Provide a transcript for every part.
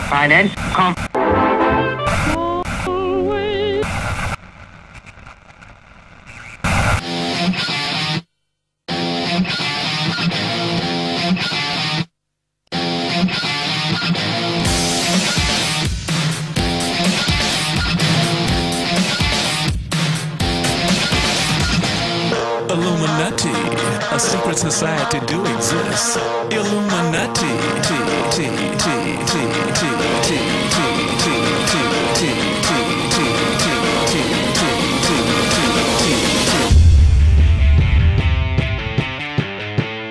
finance, Illuminati, a secret society do exist. Illuminati,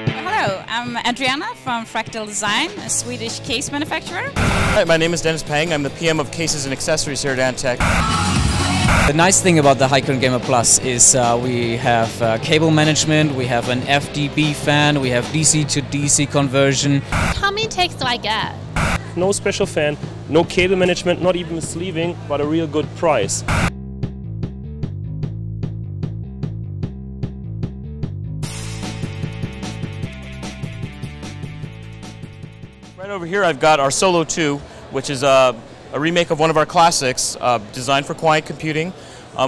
Hello, I'm Adriana from Fractal Design, a Swedish case manufacturer. Hi, my name is Dennis Pang. I'm the PM of Cases and Accessories here at Antec. The nice thing about the High Current Gamer Plus is we have cable management, we have an FDB fan, we have DC to DC conversion. How many takes do I get? No special fan, no cable management, not even sleeving, but a real good price. Right over here I've got our Solo 2, which is a remake of one of our classics, designed for quiet computing.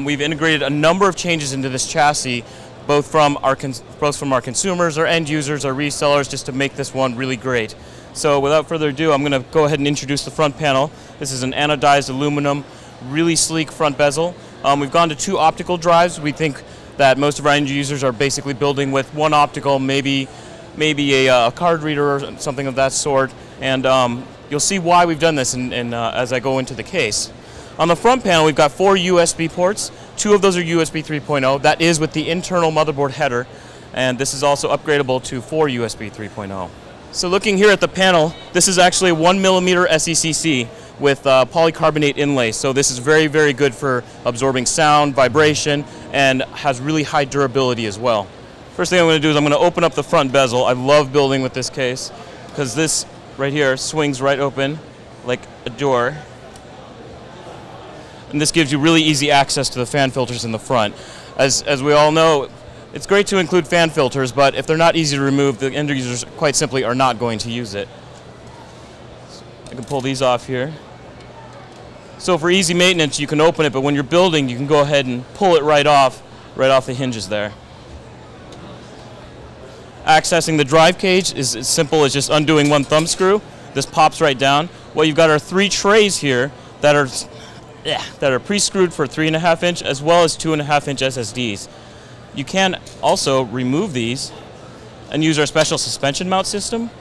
We've integrated a number of changes into this chassis, both from our consumers, our end users, our resellers, just to make this one really great. So without further ado, I'm going to go ahead and introduce the front panel. This is an anodized aluminum, really sleek front bezel. We've gone to 2 optical drives. We think that most of our end users are basically building with 1 optical, maybe a card reader or something of that sort. And you'll see why we've done this as I go into the case. On the front panel, we've got 4 USB ports. 2 of those are USB 3.0. That is with the internal motherboard header. And this is also upgradable to 4 USB 3.0. So looking here at the panel, this is actually a 1mm SECC with polycarbonate inlay. So this is very, very good for absorbing sound, vibration, and has really high durability as well. First thing I'm going to do is I'm going to open up the front bezel. I love building with this case because this right here swings right open like a door. And this gives you really easy access to the fan filters in the front. As we all know, it's great to include fan filters, but if they're not easy to remove, the end users quite simply are not going to use it. So I can pull these off here. So for easy maintenance, you can open it, but when you're building, you can go ahead and pull it right off the hinges there. Accessing the drive cage is as simple as just undoing 1 thumb screw. This pops right down. What you've got are 3 trays here that are pre-screwed for 3.5 inch as well as 2.5 inch SSDs. You can also remove these and use our special suspension mount system.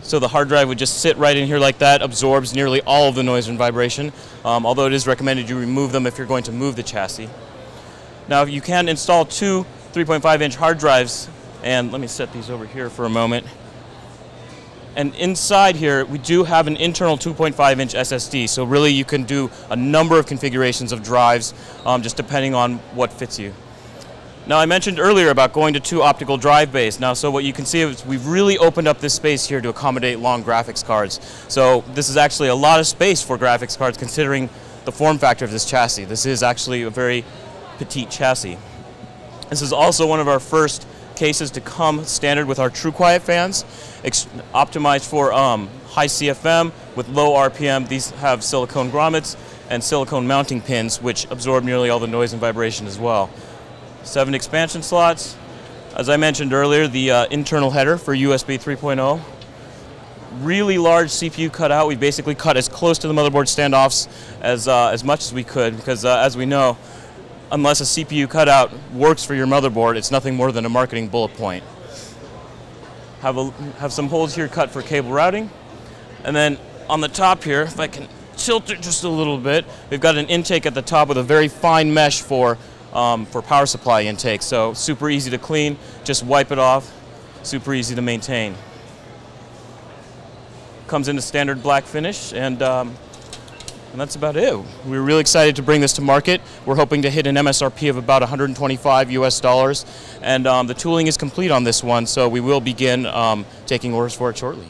So the hard drive would just sit right in here like that, absorbs nearly all of the noise and vibration, although it is recommended you remove them if you're going to move the chassis. Now you can install 2 3.5 inch hard drives, and let me set these over here for a moment. And inside here, we do have an internal 2.5 inch SSD, so really you can do a number of configurations of drives, just depending on what fits you. Now I mentioned earlier about going to 2 optical drive bays. Now, so what you can see is we've really opened up this space here to accommodate long graphics cards. So this is actually a lot of space for graphics cards considering the form factor of this chassis. This is actually a very petite chassis. This is also one of our first cases to come standard with our True Quiet fans, optimized for high CFM with low RPM. These have silicone grommets and silicone mounting pins, which absorb nearly all the noise and vibration as well. 7 expansion slots. As I mentioned earlier, the internal header for USB 3.0. Really large CPU cutout. We basically cut as close to the motherboard standoffs as much as we could, because as we know, unless a CPU cutout works for your motherboard, it's nothing more than a marketing bullet point. Have some holes here cut for cable routing. And then on the top here, if I can tilt it just a little bit, we've got an intake at the top with a very fine mesh for power supply intake. So super easy to clean, just wipe it off, super easy to maintain. Comes in a standard black finish, and that's about it. We're really excited to bring this to market. We're hoping to hit an MSRP of about $125 US, and the tooling is complete on this one, so we will begin taking orders for it shortly.